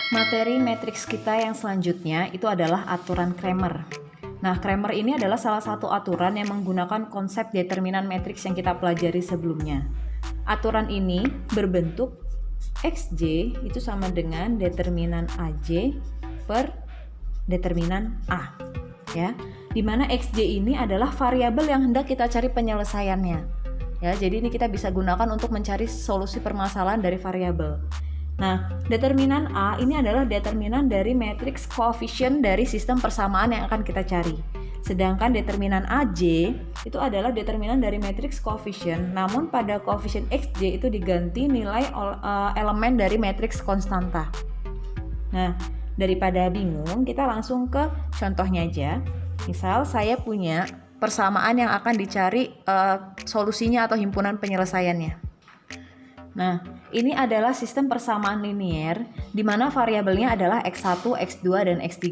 Materi matriks kita yang selanjutnya itu adalah aturan Cramer. Nah, Cramer ini adalah salah satu aturan yang menggunakan konsep determinan matriks yang kita pelajari sebelumnya. Aturan ini berbentuk XJ itu sama dengan determinan AJ per determinan A, ya. Di mana XJ ini adalah variabel yang hendak kita cari penyelesaiannya. Ya, jadi ini kita bisa gunakan untuk mencari solusi permasalahan dari variabel. Nah, determinan A ini adalah determinan dari matriks koefisien dari sistem persamaan yang akan kita cari. Sedangkan determinan AJ itu adalah determinan dari matriks koefisien, namun pada koefisien XJ itu diganti nilai elemen dari matriks konstanta. Nah, daripada bingung, kita langsung ke contohnya aja. Misal saya punya persamaan yang akan dicari solusinya atau himpunan penyelesaiannya. Nah, ini adalah sistem persamaan linier di mana variabelnya adalah X1, X2, dan X3.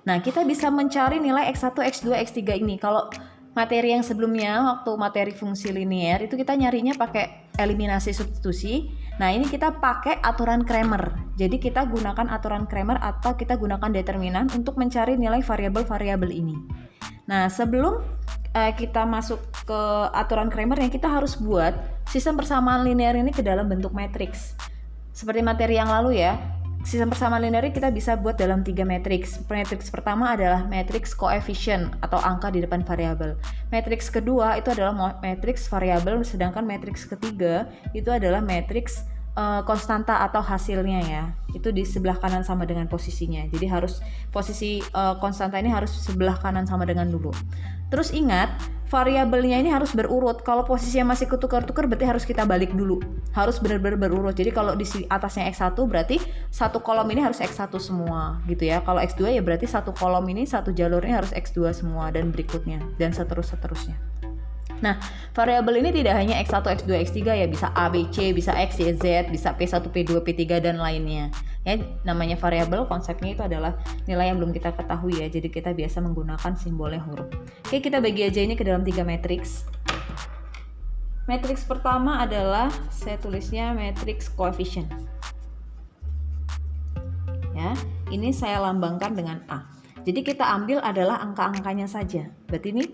Nah, kita bisa mencari nilai X1, X2, X3 ini. Kalau materi yang sebelumnya, waktu materi fungsi linier, itu kita nyarinya pakai eliminasi substitusi. Nah, ini kita pakai aturan Cramer. Jadi kita gunakan aturan Cramer atau kita gunakan determinan untuk mencari nilai variabel-variabel ini. Nah, sebelum kita masuk ke aturan Cramer yang kita harus buat sistem persamaan linear ini ke dalam bentuk matriks. Seperti materi yang lalu ya, sistem persamaan linear kita bisa buat dalam 3 matriks. Matriks pertama adalah matriks koefisien atau angka di depan variabel. Matriks kedua itu adalah matriks variabel, sedangkan matriks ketiga itu adalah matriks konstanta atau hasilnya ya. Itu di sebelah kanan sama dengan posisinya. Jadi harus posisi konstanta ini harus sebelah kanan sama dengan dulu. Terus ingat, variabelnya ini harus berurut. Kalau posisinya masih ketukar-tukar berarti harus kita balik dulu. Harus benar-benar berurut. Jadi kalau di atasnya X1 berarti satu kolom ini harus X1 semua gitu ya. Kalau X2 ya berarti satu kolom ini, satu jalurnya harus X2 semua dan berikutnya dan seterusnya. Nah, variabel ini tidak hanya X1, X2, X3 ya, bisa A, B, C, bisa X, Y, Z, bisa P1, P2, P3 dan lainnya. Ya, namanya variabel, konsepnya itu adalah nilai yang belum kita ketahui ya. Jadi kita biasa menggunakan simbolnya huruf. Oke, kita bagi aja ini ke dalam 3 matriks. Matriks pertama adalah saya tulisnya matriks koefisien. Ya, ini saya lambangkan dengan A. Jadi kita ambil adalah angka-angkanya saja. Berarti ini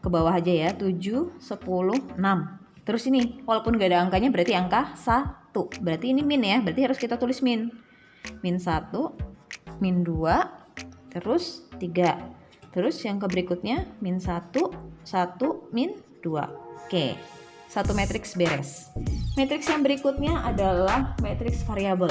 ke bawah aja ya, 7, 10, 6. Terus ini, walaupun gak ada angkanya berarti angka 1. Berarti ini min ya, berarti harus kita tulis min. Min 1, min 2, terus 3. Terus yang ke berikutnya, min 1, 1, min 2. Oke, satu matriks beres. Matriks yang berikutnya adalah matriks variabel.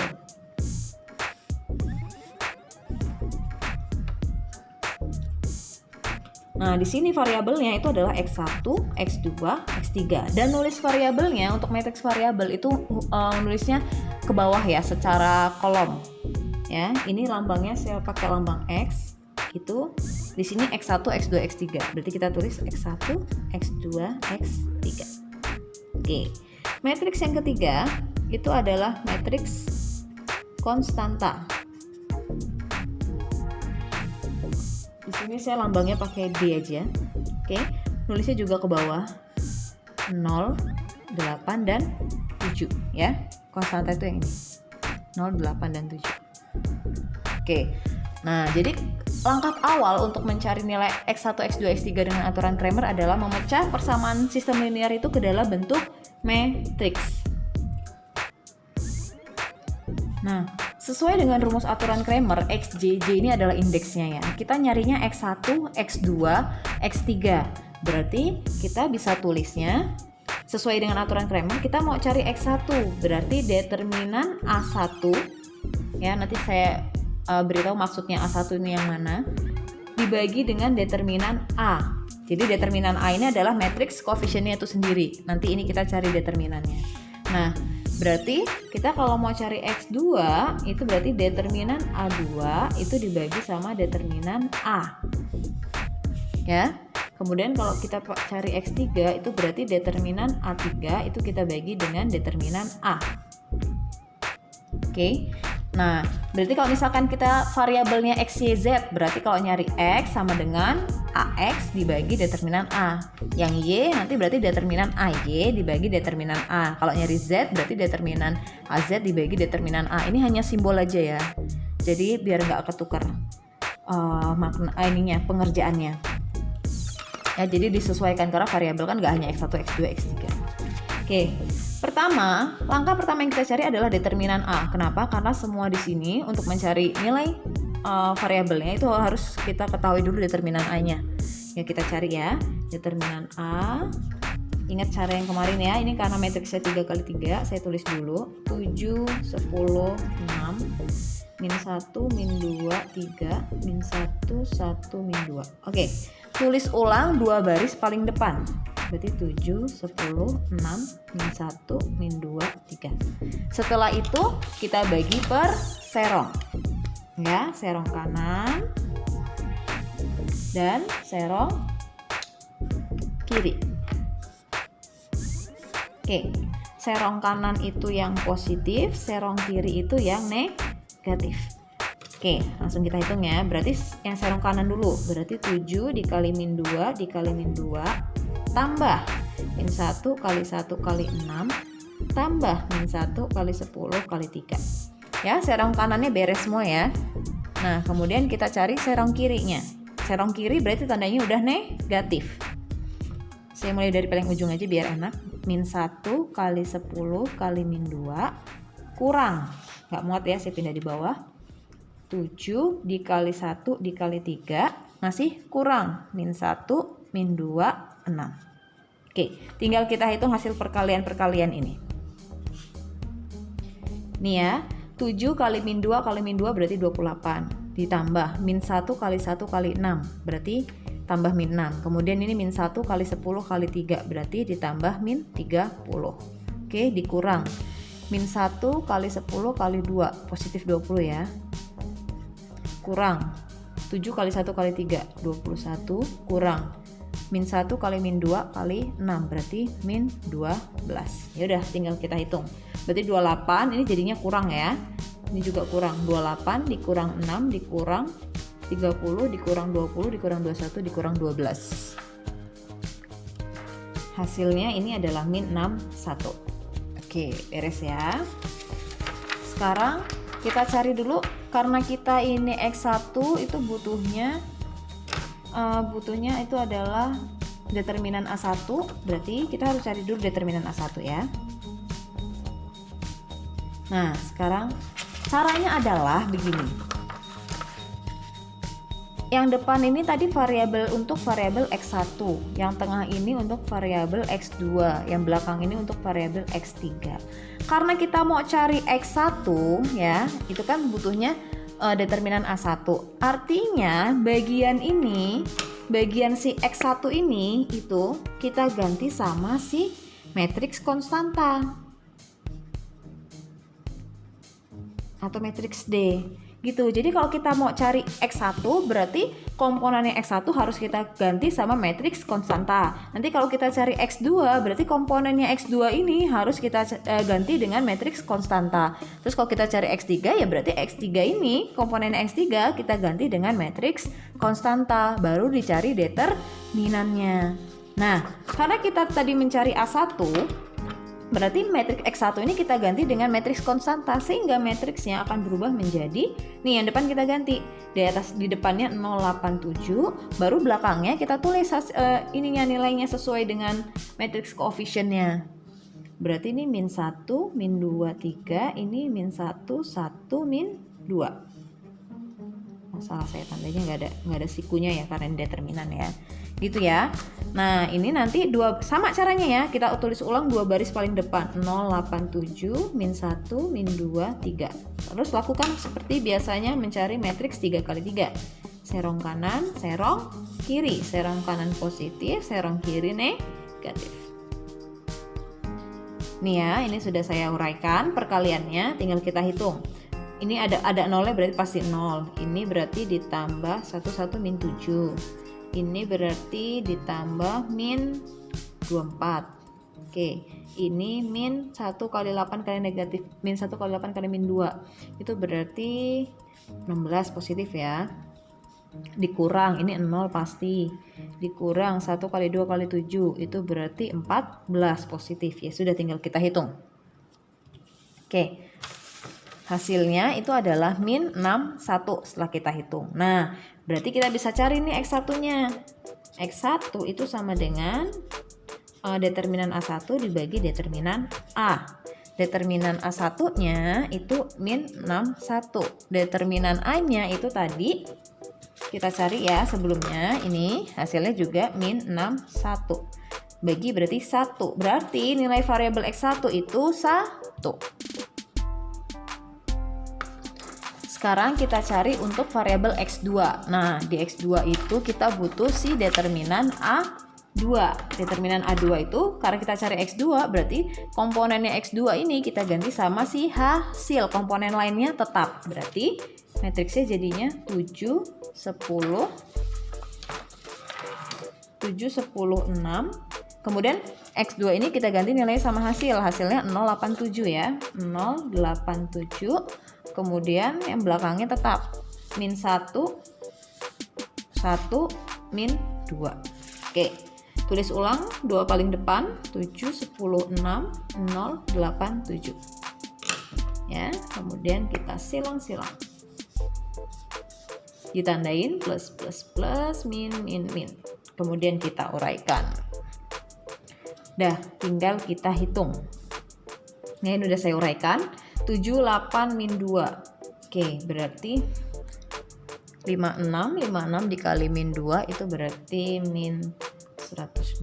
Nah, di sini variabelnya itu adalah X1, X2, X3. Dan nulis variabelnya untuk matriks variabel itu nulisnya ke bawah ya, secara kolom. Ya, ini lambangnya saya pakai lambang X. Itu di sini X1, X2, X3. Berarti kita tulis X1, X2, X3. Oke. Matriks yang ketiga itu adalah matriks konstanta. Di sini saya lambangnya pakai D aja. Oke, nulisnya juga ke bawah. 0, 8 dan 7 ya. Konstanta itu yang ini. 0, 8 dan 7. Oke. Nah, jadi langkah awal untuk mencari nilai X1, X2, X3 dengan aturan Cramer adalah memecah persamaan sistem linear itu ke dalam bentuk matriks. Nah, sesuai dengan rumus aturan Cramer, XJJ ini adalah indeksnya ya. Kita nyarinya X1, X2, X3. Berarti kita bisa tulisnya sesuai dengan aturan Cramer, kita mau cari X1. Berarti determinan A1 ya, nanti saya beritahu maksudnya A1 ini yang mana, dibagi dengan determinan A. Jadi determinan A ini adalah matriks koefisiennya itu sendiri. Nanti ini kita cari determinannya. Nah, berarti kita kalau mau cari X2 itu berarti determinan A2 itu dibagi sama determinan A. Ya. Kemudian kalau kita cari X3 itu berarti determinan A3 itu kita bagi dengan determinan A. Oke. Nah, berarti kalau misalkan kita variabelnya X, Y, Z, berarti kalau nyari X sama dengan AX dibagi determinan A. Yang Y nanti berarti determinan AY dibagi determinan A. Kalau nyari Z berarti determinan AZ dibagi determinan A. Ini hanya simbol aja ya. Jadi biar nggak ketukar makna pengerjaannya. Ya, jadi disesuaikan karena variabel kan nggak hanya x1, x2, x3. Oke, langkah pertama yang kita cari adalah determinan A. Kenapa? Karena semua di sini untuk mencari nilai variabelnya itu harus kita ketahui dulu determinan A-nya. Ya, kita cari ya, determinan A. Ingat cara yang kemarin ya, ini karena matriksnya 3 kali 3, saya tulis dulu 7, 10, 6, min 1, min 2, 3, min 1, 1, min 2. Oke, tulis ulang 2 baris paling depan. Berarti 7, 10, 6, min 1, min 2, 3. Setelah itu kita bagi per serong. Ya, serong kanan dan serong kiri. Oke, serong kanan itu yang positif, serong kiri itu yang negatif. Oke, langsung kita hitung ya. Berarti yang serong kanan dulu. Berarti 7 dikali min 2 dikali min 2 tambah min 1 kali 1 kali 6 tambah min 1 kali 10 kali 3. Ya, serong kanannya beres semua ya. Nah, kemudian kita cari serong kirinya. Serong kiri berarti tandanya udah negatif. Saya mulai dari paling ujung aja biar enak. Min 1 kali 10 kali min 2 kurang, nggak muat ya, saya pindah di bawah. 7 dikali 1 dikali 3 masih kurang, min 1 min 2 6. Oke, tinggal kita hitung hasil perkalian ini. Nih ya, 7 kali min 2 kali min 2 berarti 28, ditambah min 1 kali 1 kali 6 berarti tambah min 6. Kemudian ini min 1 kali 10 kali 3 berarti ditambah min 30. Oke, dikurang min 1 kali 10 kali 2 positif 20 ya. Kurang 7 kali 1 kali 3 21 kurang min 1 kali min 2 kali 6 berarti min 12. Ya udah, tinggal kita hitung. Berarti 28 ini jadinya kurang ya. Ini juga kurang. 28 dikurang 6 dikurang 30 dikurang 20 dikurang 21 dikurang 12. Hasilnya ini adalah min 61. Oke, beres ya. Sekarang kita cari dulu, karena kita ini X1 itu butuhnya itu adalah determinan A1, berarti kita harus cari dulu determinan A1 ya. Nah, sekarang caranya adalah begini. Yang depan ini tadi variabel untuk variabel X1, yang tengah ini untuk variabel X2, yang belakang ini untuk variabel X3. Karena kita mau cari X1 ya, itu kan butuhnya determinan A1. Artinya bagian ini, bagian si X1 ini itu kita ganti sama si matriks konstanta atau matriks D. Gitu. Jadi kalau kita mau cari X1 berarti komponennya X1 harus kita ganti sama matriks konstanta. Nanti kalau kita cari X2 berarti komponennya X2 ini harus kita ganti dengan matriks konstanta. Terus kalau kita cari X3 ya berarti X3 ini komponennya X3 kita ganti dengan matriks konstanta, baru dicari determinannya. Nah, karena kita tadi mencari A1, berarti matriks X1 ini kita ganti dengan matriks konstanta, sehingga matriksnya akan berubah menjadi, nih yang depan kita ganti, di depannya 087, baru belakangnya kita tulis ininya nilainya sesuai dengan matriks koefisiennya. Berarti ini min 1, min 2, 3, ini min 1, 1, min 2. Salah saya tandanya nggak ada sikunya ya karena ini determinan ya. Gitu ya. Nah, ini nanti sama caranya ya. Kita tulis ulang 2 baris paling depan. 087 min 1 min 2 3. Terus lakukan seperti biasanya mencari matriks 3 kali 3. Serong kanan, serong kiri. Serong kanan positif, serong kiri negatif. Nih ya, ini sudah saya uraikan perkaliannya, tinggal kita hitung. Ini ada nolnya berarti pasti 0. Ini berarti ditambah 11 min 7. Ini berarti ditambah min 24. Oke, ini min 1 kali 8 kali negatif, min 1 kali 8 kali min 2. Itu berarti 16 positif ya. Dikurang, ini 0 pasti. Dikurang 1 kali 2 kali 7, itu berarti 14 positif. Ya sudah, tinggal kita hitung. Oke. Hasilnya itu adalah min 61 setelah kita hitung. Nah, berarti kita bisa cari nih X1-nya. X1 itu sama dengan determinan A1 dibagi determinan A. Determinan A1-nya itu min 61. Determinan A-nya itu tadi kita cari ya sebelumnya, ini hasilnya juga min 61. Bagi berarti 1. Berarti nilai variabel X1 itu 1. Sekarang kita cari untuk variabel X2. Nah, di X2 itu kita butuh si determinan A2. Determinan A2 itu karena kita cari X2, berarti komponennya X2 ini kita ganti sama si hasil. Komponen lainnya tetap. Berarti matriksnya jadinya 7, 10, 7, 10, 6. Kemudian X2 ini kita ganti nilainya sama hasil. Hasilnya 087 ya. 087. Kemudian yang belakangnya tetap min 1, 1, min 2. Oke, tulis ulang 2 paling depan 7, 10, 6, 0, 8, 7 ya. Kemudian kita silang-silang, ditandain plus plus plus, min min min. Kemudian kita uraikan. Dah, tinggal kita hitung. Nah, ini udah saya uraikan. 7, 8, min 2. Oke, berarti 56 dikali min 2 itu berarti min 112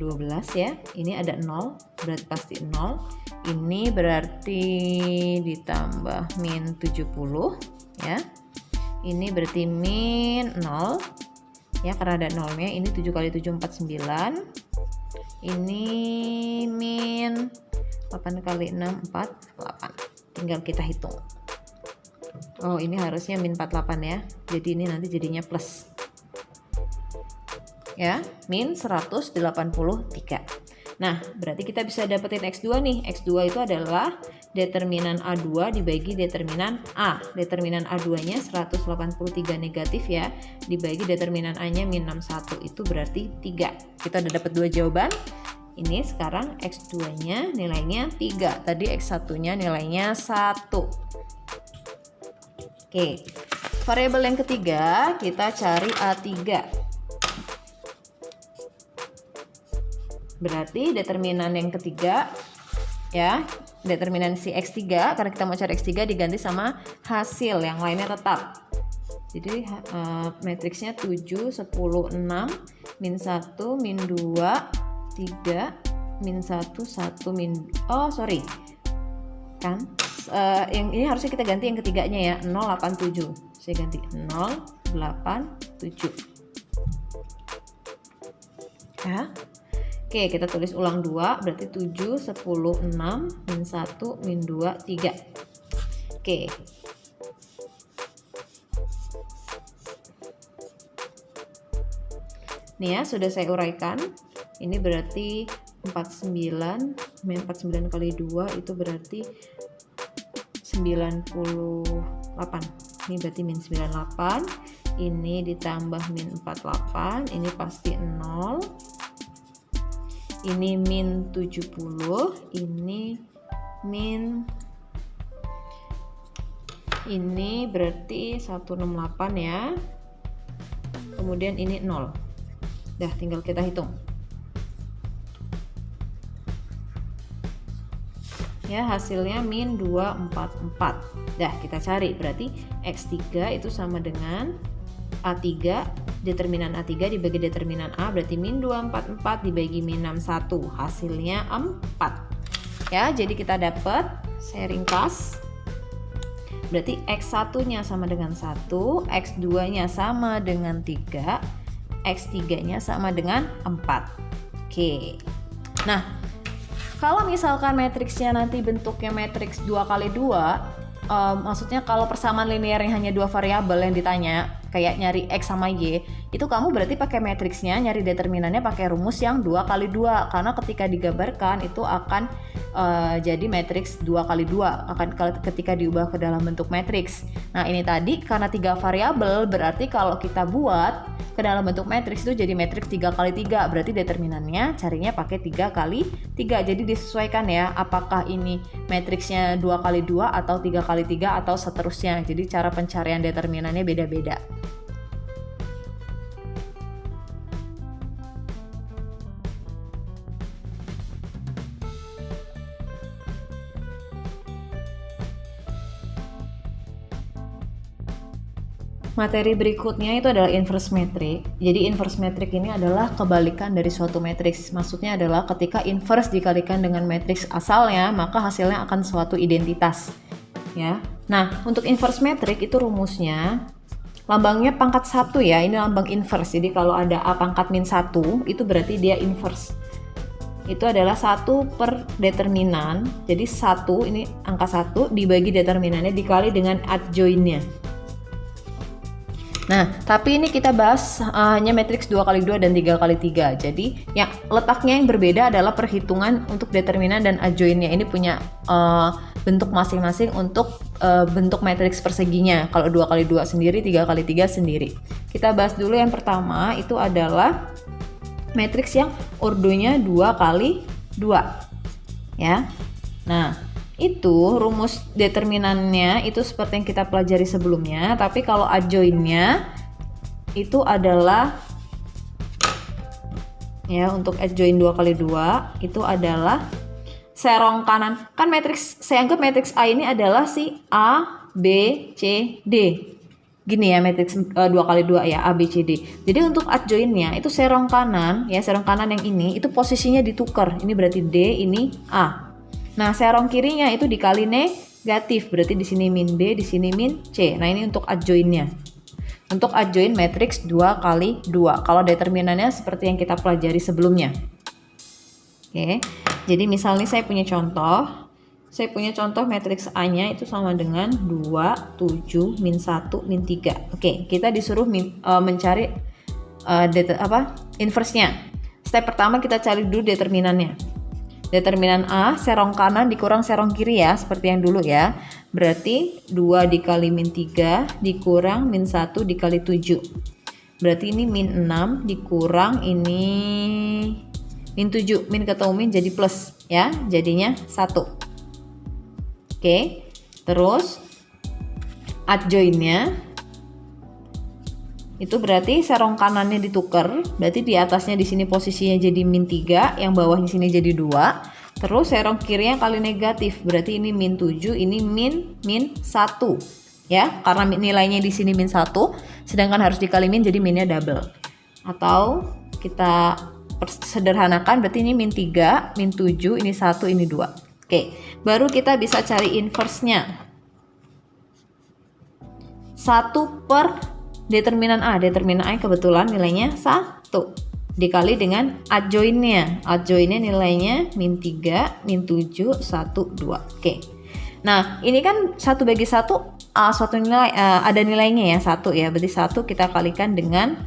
ya. Ini ada 0, berarti pasti 0. Ini berarti ditambah min 70 ya. Ini berarti min 0 ya, karena ada 0-nya. Ini 7 kali 7 49. Ini min 8 kali 6 48. Tinggal kita hitung. Oh, ini harusnya min 48 ya. Jadi ini nanti jadinya plus. Ya, min 183. Nah, berarti kita bisa dapetin X2 nih. X2 itu adalah determinan A2 dibagi determinan A. Determinan A2-nya 183 negatif ya. Dibagi determinan A-nya min 61. Itu berarti 3. Kita udah dapat 2 jawaban. Ini sekarang X2-nya nilainya 3. Tadi X1-nya nilainya 1. Oke. Variabel yang ketiga, kita cari A3. Berarti determinan yang ketiga ya, determinan si X3, karena kita mau cari X3 diganti sama hasil, yang lainnya tetap. Jadi matriksnya 7, 10, 6, min 1, min 2, 3, min 1, 1, min... Oh, sorry. Kan? Yang ini harusnya kita ganti yang ketiganya ya, 087. Saya ganti 087. Ya. Oke, kita tulis ulang 2, berarti 7, 10, 6, min 1, min 2, 3. Oke. Nih ya, sudah saya uraikan. Ini berarti 49, min 49 kali 2 itu berarti 98. Ini berarti min 98. Ini ditambah min 48, ini pasti 0. Ini min 70, ini min, ini berarti 168 ya. Kemudian ini 0. Dah, tinggal kita hitung. Ya, hasilnya min 244. Dah, kita cari. Berarti X3 itu sama dengan A3, determinan A3 dibagi determinan A, berarti min 244 dibagi min 61. Hasilnya 4. Ya, jadi kita dapat, saya ringkas. Berarti X1-nya sama dengan 1, X2-nya sama dengan 3, X3-nya sama dengan 4. Oke. Nah, kalau misalkan matriksnya nanti bentuknya matriks 2x2, maksudnya kalau persamaan linear yang hanya 2 variabel yang ditanya, kayak nyari X sama Y, itu kamu berarti pakai matriksnya, nyari determinannya pakai rumus yang 2 kali 2, karena ketika digambarkan itu akan jadi matriks 2 kali 2 akan ketika diubah ke dalam bentuk matriks. Nah ini tadi karena 3 variabel, berarti kalau kita buat ke dalam bentuk matriks itu jadi matriks 3 kali 3, berarti determinannya carinya pakai 3 kali 3. Jadi disesuaikan ya, apakah ini matriksnya 2 kali 2 atau 3 kali 3 atau seterusnya. Jadi cara pencarian determinannya beda-beda. Materi berikutnya itu adalah inverse metric. Jadi inverse metric ini adalah kebalikan dari suatu matriks. Maksudnya adalah ketika inverse dikalikan dengan matriks asalnya, maka hasilnya akan suatu identitas. Ya. Nah, untuk inverse metric itu rumusnya lambangnya pangkat 1 ya. Ini lambang inverse. Jadi kalau ada A pangkat min 1, itu berarti dia inverse. Itu adalah 1 per determinan. Jadi 1 ini angka 1 dibagi determinannya dikali dengan adjoinnya. Nah, tapi ini kita bahas hanya matriks 2 kali 2 dan 3 kali 3. Jadi, yang letaknya yang berbeda adalah perhitungan untuk determinan dan adjoinnya. Ini punya bentuk masing-masing untuk bentuk matriks perseginya. Kalau 2 kali 2 sendiri, 3 kali 3 sendiri. Kita bahas dulu yang pertama, itu adalah matriks yang ordonya 2 kali 2. Ya. Nah, itu rumus determinannya itu seperti yang kita pelajari sebelumnya, tapi kalau adjoinnya itu adalah ya, untuk adjoin 2 kali 2 itu adalah serong kanan. Kan matriks, saya anggap matriks A ini adalah si A, B, C, D. Gini ya, matriks 2 kali 2 ya, A, B, C, D. Jadi untuk adjoinnya itu serong kanan ya, serong kanan yang ini itu posisinya ditukar. Ini berarti D, ini A. Nah, serong kirinya itu dikali negatif, berarti di sini min B, di sini min C. Nah, ini untuk adjoinnya. Untuk adjoin matriks 2 kali 2. Kalau determinannya seperti yang kita pelajari sebelumnya. Oke. Jadi misalnya saya punya contoh. Saya punya contoh matriks A-nya itu sama dengan 2, 7, min 1, min 3. Oke, kita disuruh mencari inverse-nya. Step pertama kita cari dulu determinannya. Determinan A, serong kanan dikurang serong kiri ya, seperti yang dulu ya. Berarti 2 dikali min 3 dikurang min 1 dikali 7. Berarti ini min 6 dikurang ini min 7. Min ketemu min jadi plus ya, jadinya 1. Oke, terus adjoinnya itu berarti serong kanannya ditukar, berarti di atasnya di sini posisinya jadi min 3, yang bawahnya sini jadi 2. Terus serong kirinya kali negatif, berarti ini min 7, ini min 1. Ya, karena nilainya di sini min 1, sedangkan harus dikali min jadi minnya double. Atau kita sederhanakan, berarti ini min 3, min 7, ini 1, ini 2. Oke, baru kita bisa cari inverse-nya. 1 per determinan A. Determinan A kebetulan nilainya 1 dikali dengan adjoinnya. Adjoinnya nilainya min 3, min 7, 1, 2. Oke. Nah, ini kan 1 bagi 1 suatu nilai ada nilainya ya, 1 ya. Berarti 1 kita kalikan dengan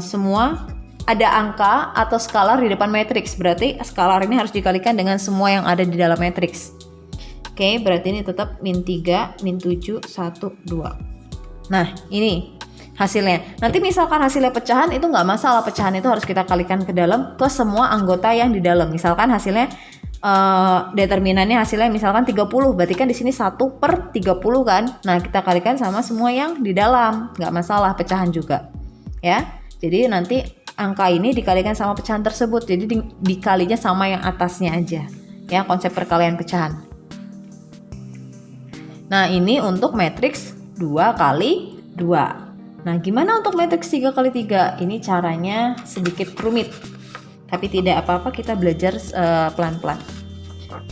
semua ada angka atau skalar di depan matriks. Berarti skalar ini harus dikalikan dengan semua yang ada di dalam matriks. Oke, berarti ini tetap min 3, min 7, 1, 2. Nah, ini hasilnya. Nanti misalkan hasilnya pecahan itu nggak masalah, pecahan itu harus kita kalikan ke dalam ke semua anggota yang di dalam. Misalkan hasilnya determinannya hasilnya misalkan 30, berarti kan di sini 1 per 30 kan. Nah, kita kalikan sama semua yang di dalam, nggak masalah pecahan juga. Ya. Jadi nanti angka ini dikalikan sama pecahan tersebut. Jadi dikalinya sama yang atasnya aja. Ya, konsep perkalian pecahan. Nah, ini untuk matriks 2 kali 2. Nah, gimana untuk matriks 3 kali 3? Ini caranya sedikit rumit. Tapi tidak apa-apa, kita belajar pelan-pelan.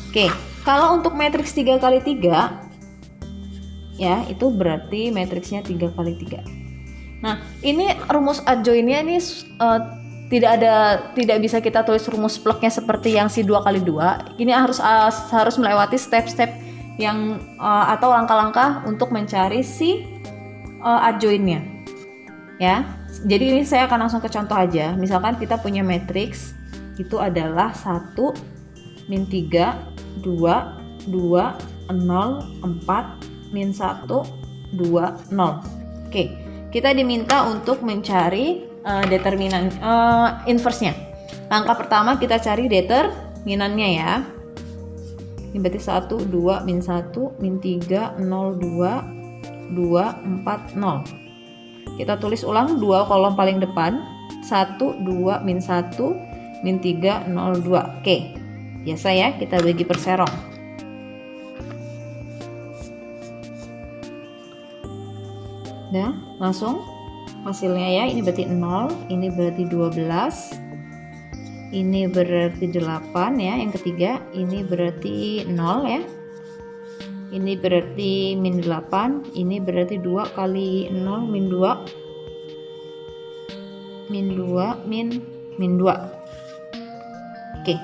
Oke, kalau untuk matriks 3 kali 3 ya, itu berarti matriksnya 3 kali 3. Nah, ini rumus adjoinnya ini tidak bisa kita tulis rumus pleknya seperti yang si 2 kali 2. Ini harus melewati step-step yang atau langkah-langkah untuk mencari si adjoinnya. ya. Jadi ini saya akan langsung ke contoh aja. Misalkan kita punya matriks itu adalah 1, min 3, 2, 2, 0, 4, min 1, 2, 0. Oke, kita diminta untuk mencari determinan inverse-nya. Langkah pertama kita cari determinannya ya. Ini berarti 1, 2, min 1, min 3, 0, 2, 2, 4, 0. Kita tulis ulang 2 kolom paling depan, 1, 2, min 1, min 3, 0, 2. Oke, biasa ya, kita bagi per serong. Nah, langsung hasilnya ya, ini berarti 0, ini berarti 12, ini berarti 8 ya, yang ketiga, ini berarti 0 ya. Ini berarti min 8, ini berarti 2 kali 0 min 2, min 2, min 2. Oke,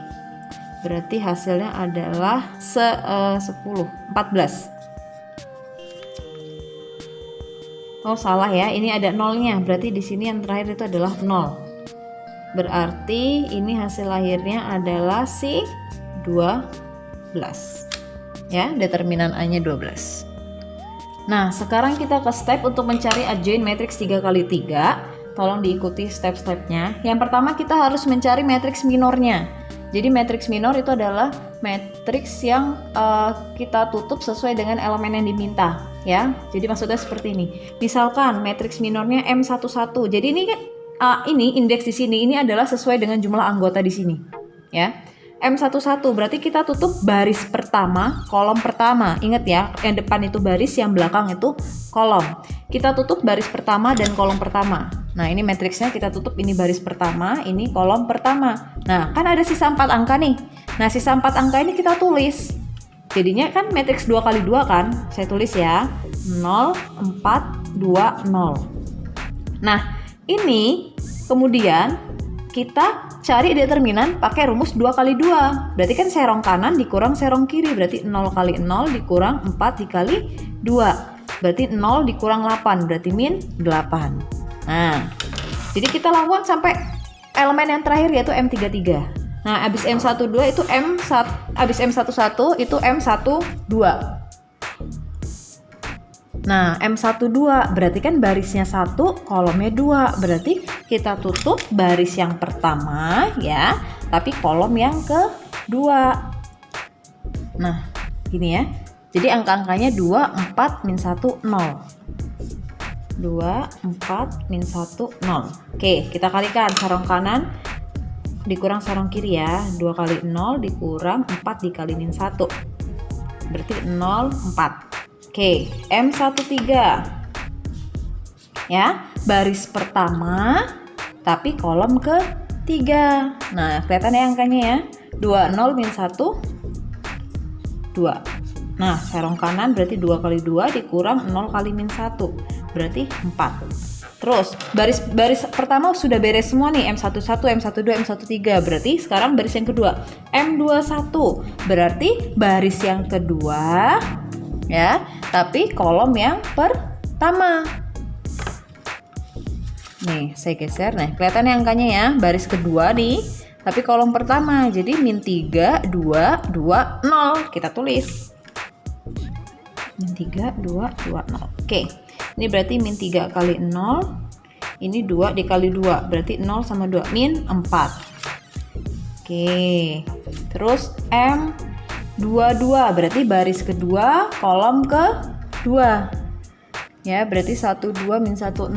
berarti hasilnya adalah 10, 14. Oh salah ya, ini ada nolnya, berarti di sini yang terakhir itu adalah 0. Berarti ini hasil lahirnya adalah si 12. Ya, determinan A-nya 12. Nah, sekarang kita ke step untuk mencari adjoint matriks 3 kali 3. Tolong diikuti step-stepnya. Yang pertama kita harus mencari matriks minornya. Jadi matriks minor itu adalah matriks yang kita tutup sesuai dengan elemen yang diminta, ya. Jadi maksudnya seperti ini. Misalkan matriks minornya M11. Jadi ini kan ini indeks di sini ini adalah sesuai dengan jumlah anggota di sini, ya. M11 berarti kita tutup baris pertama, kolom pertama. Ingat ya, yang depan itu baris, yang belakang itu kolom. Kita tutup baris pertama dan kolom pertama. Nah, ini matriksnya kita tutup, ini baris pertama, ini kolom pertama. Nah, kan ada sisa 4 angka nih. Nah, sisa 4 angka ini kita tulis. Jadinya kan matriks 2 kali 2 kan? Saya tulis ya, 0, 4, 2, 0. Nah, ini kemudian kita cari determinan pakai rumus 2 kali 2. Berarti kan serong kanan dikurang serong kiri. Berarti 0 kali 0 dikurang 4 dikali 2. Berarti 0 dikurang 8. Berarti min 8. Nah, jadi kita lakukan sampai elemen yang terakhir yaitu M33. Nah, abis M12 itu abis M11 itu M12. Nah, M12 berarti kan barisnya 1, kolomnya 2. Berarti kita tutup baris yang pertama ya, tapi kolom yang kedua. Nah, gini ya. Jadi angka-angkanya 2, 4, min 1, 0. 2, 4, min 1, 0. Oke, kita kalikan sarung kanan dikurang sarung kiri ya. 2 kali 0 dikurang 4 dikali min 1. Berarti 0, 4. Oke, M13 ya, baris pertama tapi kolom ketiga. Nah, kelihatan ya angkanya ya, 20 min 1, 2. Nah, serong kanan berarti 2 kali 2 dikurang 0 kali min 1, berarti 4. Terus, baris pertama sudah beres semua nih, M11, M12, M13. Berarti sekarang baris yang kedua, M21. Berarti baris yang kedua ya, tapi kolom yang pertama. Nih, saya geser. Nah, kelihatan ya angkanya ya, baris kedua nih, tapi kolom pertama. Jadi min 3, 2, 2, 0. Kita tulis. Min 3, 2, 2, 0. Oke, ini berarti min 3 kali 0. Ini 2 dikali 2, berarti 0 sama 2, min 4. Oke, terus M22 berarti baris kedua, kolom kedua. Ya, berarti 12 min 1, 0.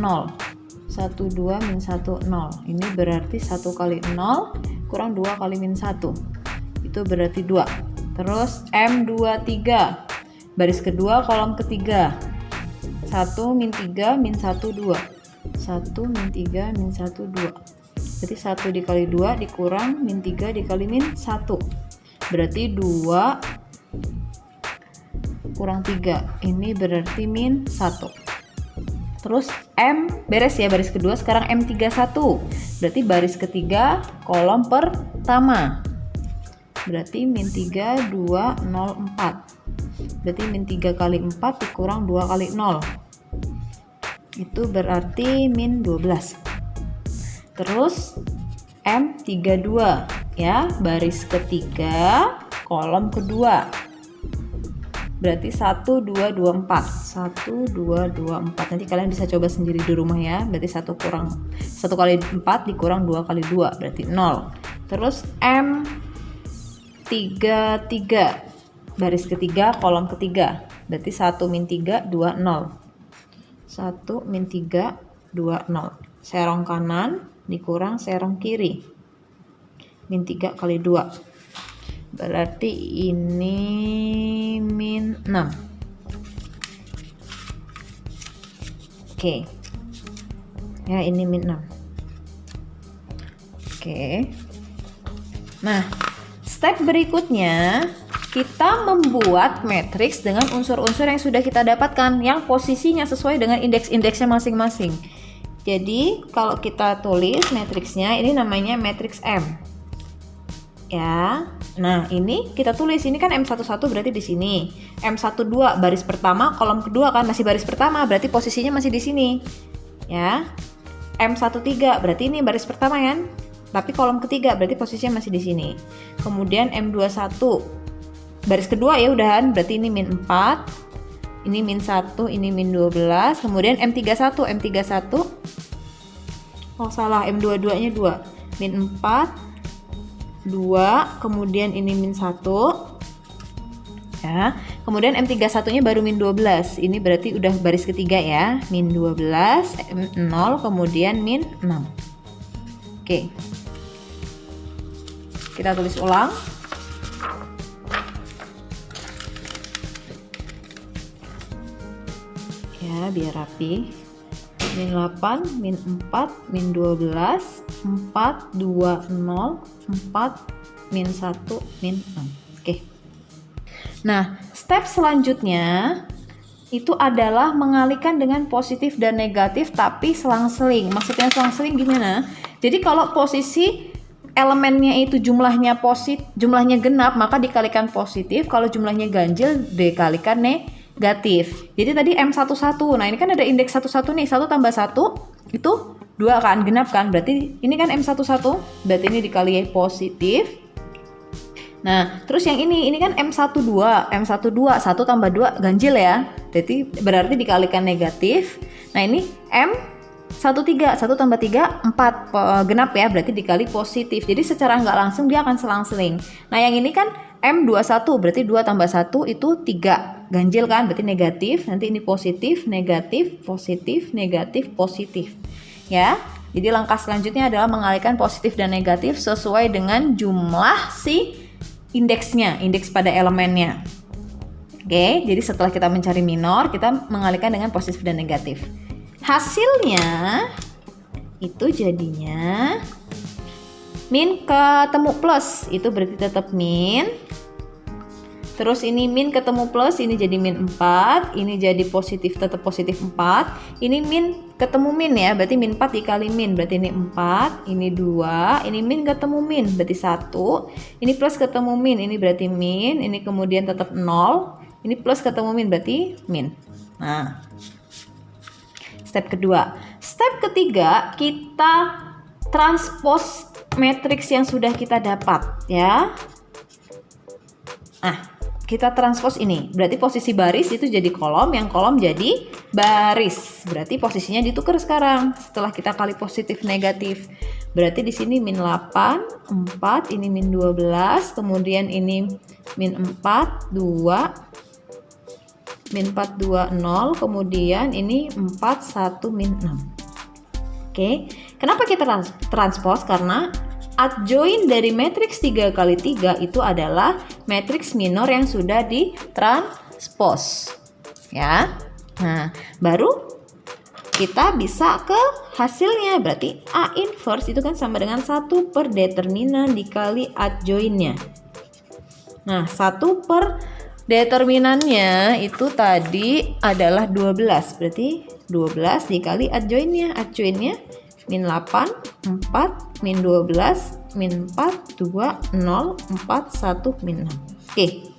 12 min 1, 0. Ini berarti 1 kali 0 kurang 2 kali min 1. Itu berarti 2. Terus M23 baris kedua, kolom ketiga. 1 min 3 min 1, 2. 1 min 3 min 1, 2. Berarti 1 dikali 2 dikurang min 3 dikali min 1. Berarti 2 kurang 3. Ini berarti min 1. Terus M beres ya, baris kedua. Sekarang M31. Berarti baris ketiga, kolom pertama. Berarti min 3, 2, 0, 4. Berarti min 3 kali 4 dikurang 2 kali 0. itu berarti min 12. Terus M32 ya, baris ketiga kolom kedua, berarti 1 2 2 4 1 2 2 4. Nanti kalian bisa coba sendiri di rumah ya. Berarti 1 kali 4 dikurang 2 kali 2 berarti 0. Terus M33 baris ketiga kolom ketiga, berarti 1 min 3 2 0 1 min 3 2 0. Serong kanan dikurang serong kiri, min 3 kali 2 berarti ini min 6. Oke. Ya, ini min 6. Oke. Nah, step berikutnya kita membuat matriks dengan unsur-unsur yang sudah kita dapatkan yang posisinya sesuai dengan indeks-indeksnya masing-masing. Jadi, kalau kita tulis matriksnya, ini namanya matriks M. Ya. Nah, ini kita tulis, ini kan M11 berarti di sini. M12 baris pertama kolom kedua kan masih baris pertama, berarti posisinya masih di sini. Ya. M13 berarti ini baris pertama kan? Tapi kolom ketiga berarti posisinya masih di sini. Kemudian M21 baris kedua ya udahan, berarti ini min 4. Ini min 1, ini min 12. Kemudian M31 oh salah, M22-nya 2. Min 4 2, kemudian ini min 1 ya, kemudian M31 nya baru min 12, ini berarti udah baris ketiga ya, min 12 0, kemudian min 6. Oke, kita tulis ulang. Ya, biar rapi. Min 8, min 4, min 12, 4, 2, 0, 4, min 1, min 6. Oke. Nah, step selanjutnya itu adalah mengalihkan dengan positif dan negatif tapi selang-seling. Maksudnya selang-seling gimana? Jadi kalau posisi elemennya itu jumlahnya genap, maka dikalikan positif. Kalau jumlahnya ganjil dikalikan negatif. Jadi tadi M11. Nah, ini kan ada indeks 11 nih. 1 tambah 1 itu 2 kan, genap kan? Berarti ini kan M11. Berarti ini dikali positif. Nah, terus yang ini kan M12. 1 tambah 2 ganjil ya. Berarti dikalikan negatif. Nah, ini M13. 1 tambah 3 4 genap ya. Berarti dikali positif. Jadi secara nggak langsung dia akan selang-seling. Nah, yang ini kan M21 berarti 2 tambah 1 itu 3. Ganjil kan, berarti negatif. Nanti ini positif, negatif, positif, negatif, positif. Ya. Jadi langkah selanjutnya adalah mengalihkan positif dan negatif sesuai dengan jumlah si indeksnya, indeks pada elemennya. Oke, jadi setelah kita mencari minor, kita mengalihkan dengan positif dan negatif. Hasilnya itu jadinya min ketemu plus, itu berarti tetap min. Terus ini min ketemu plus, ini jadi min 4, ini jadi positif, tetap positif 4. Ini min ketemu min ya, berarti min 4 dikali min, berarti ini 4, ini 2, ini min ketemu min, berarti 1. Ini plus ketemu min, ini berarti min, ini kemudian tetap 0. Ini plus ketemu min, berarti min. Nah, step kedua. Step ketiga, kita transpose matriks yang sudah kita dapat ya. Nah, kita transpose ini. Berarti posisi baris itu jadi kolom, yang kolom jadi baris. Berarti posisinya ditukar sekarang setelah kita kali positif negatif. Berarti di sini min 8, 4, ini min 12, kemudian ini min 4, 2, min 4, 2, 0, kemudian ini 4, 1, min 6. Oke, kenapa kita transpose? Karena adjoin dari matriks 3 kali 3 itu adalah matriks minor yang sudah ditranspose. Ya. Nah, baru kita bisa ke hasilnya. Berarti A inverse itu kan sama dengan 1 per determinan dikali adjoinnya. Nah, 1 per determinannya itu tadi adalah 12. Berarti 12 dikali adjoinnya. Adjoinnya min 8, 4, min 12, min 4, 2, 0, 4, 1, min 6. Oke.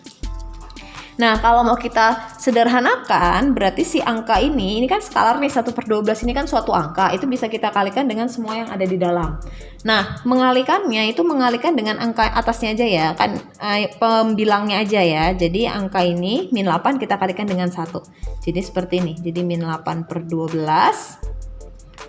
Nah, kalau mau kita sederhanakan, berarti si angka ini kan skalar nih, 1/12 ini kan suatu angka, itu bisa kita kalikan dengan semua yang ada di dalam. Nah, mengalihkannya itu mengalihkan dengan angka atasnya aja ya, kan pembilangnya aja ya. Jadi angka ini min 8 kita kalikan dengan 1. Jadi seperti ini, jadi min 8/12,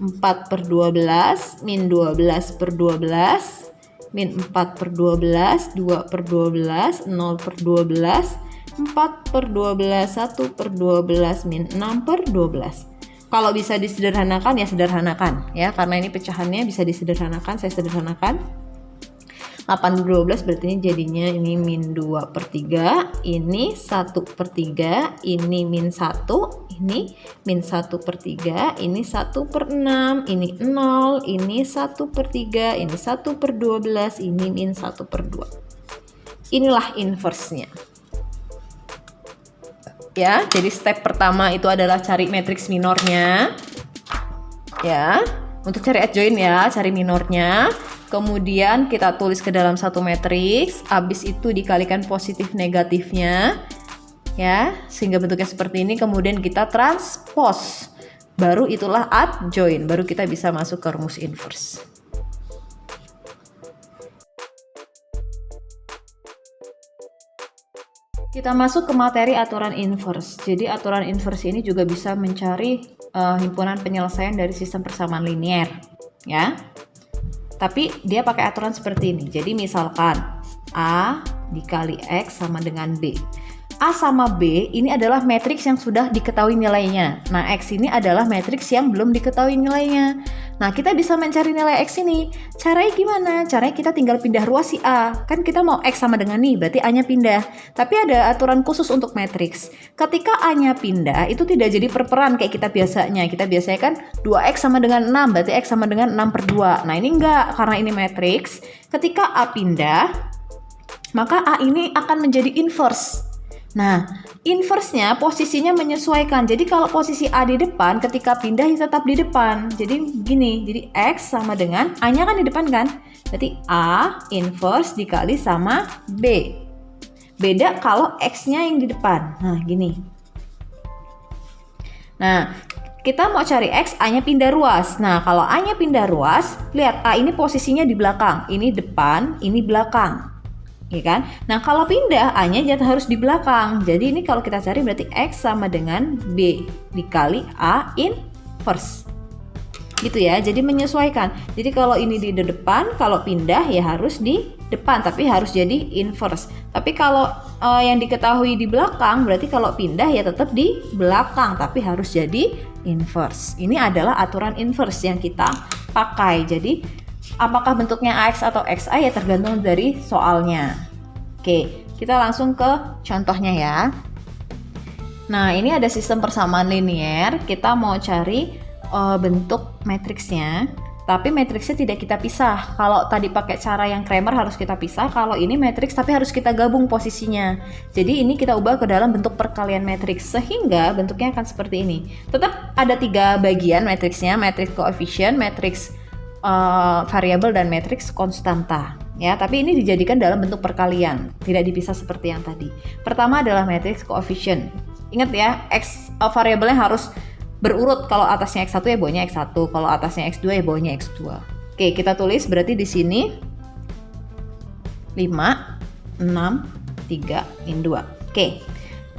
4/12, min 12/12, min 4/12, 2/12, 0/12, 4/12, 1/12, min 6/12. Kalau bisa disederhanakan ya sederhanakan ya, karena ini pecahannya bisa disederhanakan, saya sederhanakan. 8/12 berarti ini jadinya ini min 2/3, ini 1/3, ini min 1, ini min 1/3, ini 1/6, ini 0, ini 1/3, ini 1/12, ini min 1/2. Inilah inverse-nya. Ya, jadi step pertama itu adalah cari matriks minornya. Ya, untuk cari adjoint ya, cari minornya. Kemudian kita tulis ke dalam satu matriks, habis itu dikalikan positif negatifnya. Ya, sehingga bentuknya seperti ini, kemudian kita transpose. Baru itulah adjoint, baru kita bisa masuk ke rumus inverse. Kita masuk ke materi aturan inverse. Jadi aturan inverse ini juga bisa mencari himpunan penyelesaian dari sistem persamaan linier, ya. Tapi dia pakai aturan seperti ini. Jadi misalkan A dikali X sama dengan B. A sama B ini adalah matriks yang sudah diketahui nilainya. Nah, X ini adalah matriks yang belum diketahui nilainya. Nah, kita bisa mencari nilai X ini. Caranya gimana? Caranya kita tinggal pindah ruas si A. Kan kita mau X sama dengan nih, berarti A-nya pindah. Tapi ada aturan khusus untuk matriks. Ketika A-nya pindah, itu tidak jadi perperan kayak kita biasanya. Kita biasanya kan 2X sama dengan 6, berarti X sama dengan 6/2. Nah, ini enggak, karena ini matriks. Ketika A pindah, maka A ini akan menjadi inverse. Nah, inverse-nya posisinya menyesuaikan. Jadi kalau posisi A di depan, ketika pindah ya tetap di depan. Jadi gini, jadi X sama dengan A-nya kan di depan kan? Berarti A inverse dikali sama B. Beda kalau X-nya yang di depan. Nah, gini. Nah, kita mau cari X, A-nya pindah ruas. Nah, kalau A-nya pindah ruas, lihat A ini posisinya di belakang. Ini depan, ini belakang. Ya kan? Nah, kalau pindah A-nya harus di belakang. Jadi ini kalau kita cari berarti X sama dengan B dikali A inverse. Gitu ya. Jadi menyesuaikan. Jadi kalau ini di depan, kalau pindah ya harus di depan, tapi harus jadi inverse. Tapi kalau yang diketahui di belakang, berarti kalau pindah ya tetap di belakang, tapi harus jadi inverse. Ini adalah aturan inverse yang kita pakai. Jadi apakah bentuknya AX atau XA ya tergantung dari soalnya. Oke, kita langsung ke contohnya ya. Nah, ini ada sistem persamaan linier. Kita mau cari bentuk matriksnya, tapi matriksnya tidak kita pisah. Kalau tadi pakai cara yang Cramer harus kita pisah, kalau ini matriks tapi harus kita gabung posisinya. Jadi ini kita ubah ke dalam bentuk perkalian matriks, sehingga bentuknya akan seperti ini. Tetap ada 3 bagian matriksnya, matriks koefisien, matriks variabel dan matriks konstanta ya, tapi ini dijadikan dalam bentuk perkalian, tidak dipisah seperti yang tadi. Pertama adalah matriks koefisien. Ingat ya, X variabelnya harus berurut. Kalau atasnya X1 ya bawahnya X1, kalau atasnya X2 ya bawahnya X2. Oke, kita tulis berarti di sini 5 6 3 in 2. Oke.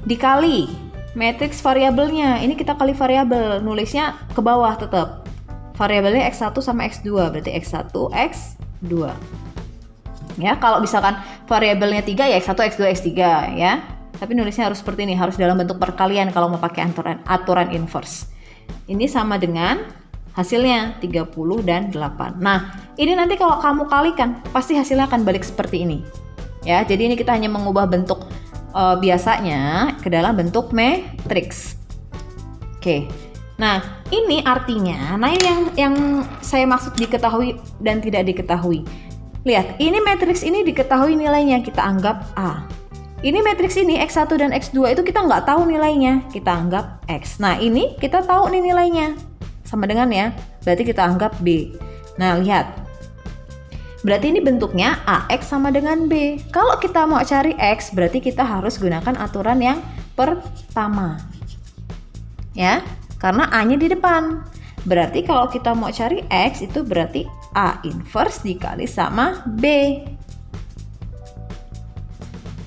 Dikali matriks variabelnya. Ini kita kali variabel, nulisnya ke bawah tetap. Variabelnya X1 sama X2, berarti X1, X2. Ya, kalau misalkan variabelnya 3 ya X1, X2, X3 ya. Tapi nulisnya harus seperti ini, harus dalam bentuk perkalian kalau mau pakai aturan inverse. Ini sama dengan hasilnya 30 dan 8. Nah, ini nanti kalau kamu kalikan, pasti hasilnya akan balik seperti ini. Ya, jadi ini kita hanya mengubah bentuk biasanya ke dalam bentuk matriks. Oke. Nah, ini artinya, yang saya maksud diketahui dan tidak diketahui. Lihat, ini matriks ini diketahui nilainya, kita anggap A. Ini matriks ini, X1 dan X2 itu kita nggak tahu nilainya, kita anggap X. Nah, ini kita tahu nih nilainya, sama dengan ya, berarti kita anggap B. Nah, lihat. Berarti ini bentuknya AX sama dengan B. Kalau kita mau cari X, berarti kita harus gunakan aturan yang pertama. Ya, karena A-nya di depan. Berarti kalau kita mau cari X, itu berarti A inverse dikali sama B.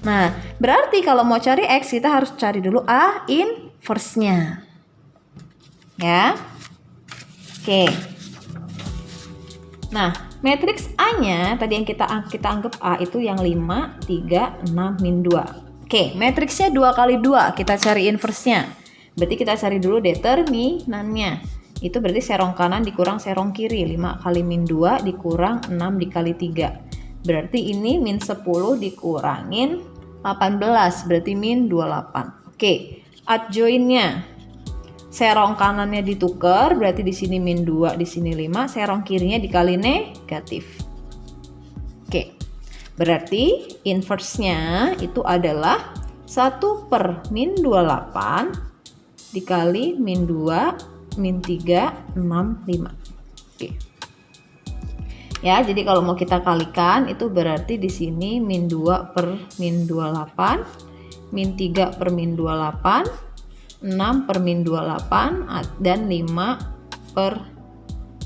Nah, berarti kalau mau cari X, kita harus cari dulu A inverse-nya. Ya. Oke. Nah, matriks A-nya tadi yang kita anggap A itu yang 5, 3, 6, min 2. Oke, matriksnya 2 kali 2, kita cari inverse-nya. Berarti kita cari dulu determinannya. Itu berarti serong kanan dikurang serong kiri. 5 kali min 2 dikurang 6 dikali 3. Berarti ini min 10 dikurangin 18. Berarti min 28. Oke, adjoin-nya. Serong kanannya ditukar, berarti di sini min 2, di sini 5, serong kirinya dikali negatif. Oke, berarti inverse-nya itu adalah 1 per min 28 dikali min 2, min 3, 6, 5. Oke. Ya, jadi kalau mau kita kalikan, itu berarti di sini min 2 per min 28, min 3 per min 28, 6 per min 28 dan 5 per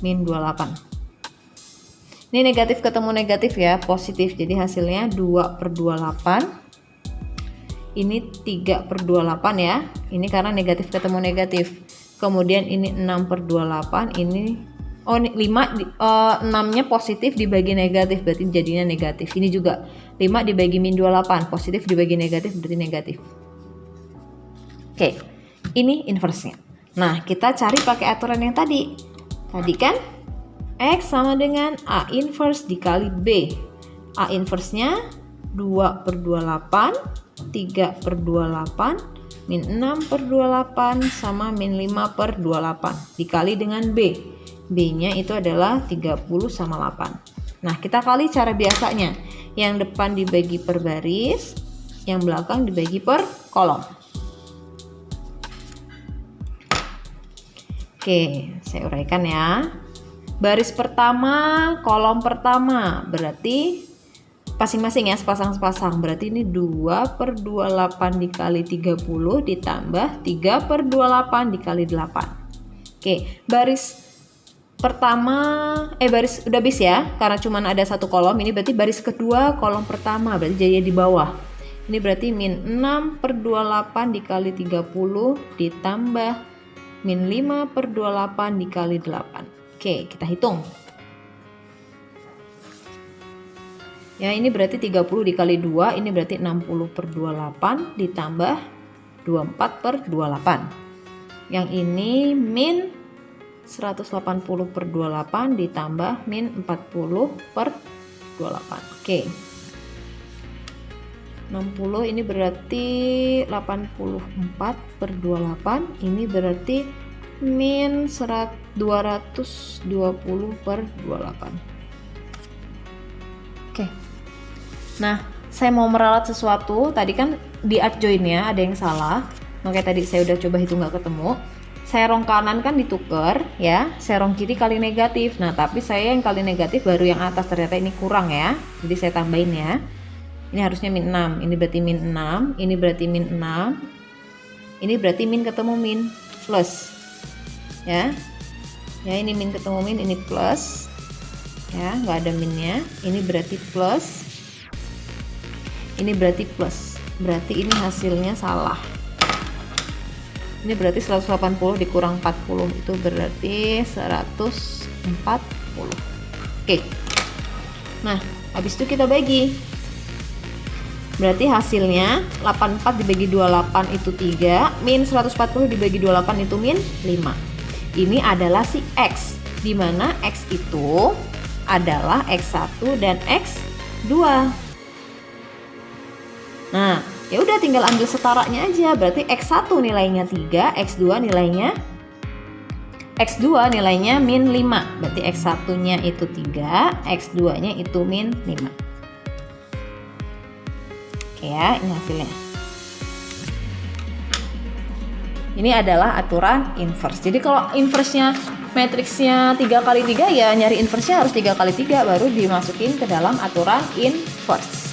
min 28. Ini negatif ketemu negatif ya, positif. Jadi hasilnya 2 per 28. Ini 3 per 28 ya. Ini karena negatif ketemu negatif. Kemudian ini 6 per 28. Ini 6-nya positif dibagi negatif, berarti jadinya negatif. Ini juga 5 dibagi min 28, positif dibagi negatif berarti negatif. Oke. Ini inverse-nya. Nah, kita cari pakai aturan yang tadi. Tadi kan X sama dengan A inverse dikali B. A inverse-nya 2 per 28, 3 per 28, min 6 per 28, sama min 5 per 28. Dikali dengan B. B-nya itu adalah 30 sama 8. Nah, kita kali cara biasanya. Yang depan dibagi per baris, yang belakang dibagi per kolom. Oke, saya uraikan ya. Baris pertama, kolom pertama, berarti masing-masing ya, sepasang-sepasang. Berarti ini 2 per 28 dikali 30 ditambah 3 per 28 dikali 8. Oke, baris pertama, baris udah habis ya, karena cuma ada satu kolom. Ini berarti baris kedua, kolom pertama, berarti jadi di bawah. Ini berarti min 6 per 28 dikali 30 ditambah min 5 per 28 dikali 8. Oke, kita hitung. Ya, ini berarti 30 dikali 2, ini berarti 60 per 28 ditambah 24 per 28. Yang ini min 180 per 28 ditambah min 40 per 28. Oke. 60 ini berarti 84 per 28, ini berarti min 220 per 28. Oke. Nah, saya mau meralat sesuatu. Tadi kan di adjoin-nya ada yang salah. Makanya tadi saya udah coba hitung nggak ketemu. Serong kanan kan ditukar ya, serong kiri kali negatif. Nah, tapi saya yang kali negatif baru yang atas, ternyata ini kurang ya. Jadi saya tambahin ya. Ini harusnya min 6, ini berarti min 6, ini berarti min 6, ini berarti min ketemu min, plus. Ya, ini min ketemu min, ini plus. Ya, nggak ada minnya. Ini berarti plus. Ini berarti plus. Berarti ini hasilnya salah. Ini berarti 180 dikurang 40, itu berarti 140. Oke. Nah, habis itu kita bagi. Berarti hasilnya 84 dibagi 28 itu 3, min 140 dibagi 28 itu min 5. Ini adalah si X, di mana X itu adalah X1 dan X2. Nah, ya udah tinggal ambil setaranya aja. Berarti X1 nilainya 3, X2 nilainya min 5. Berarti X1-nya itu 3, X2-nya itu min 5. Ya, ini hasilnya. Ini adalah aturan inverse. Jadi kalau inverse-nya matriksnya 3 kali 3 ya nyari inverse-nya harus 3 kali 3 baru dimasukin ke dalam aturan inverse.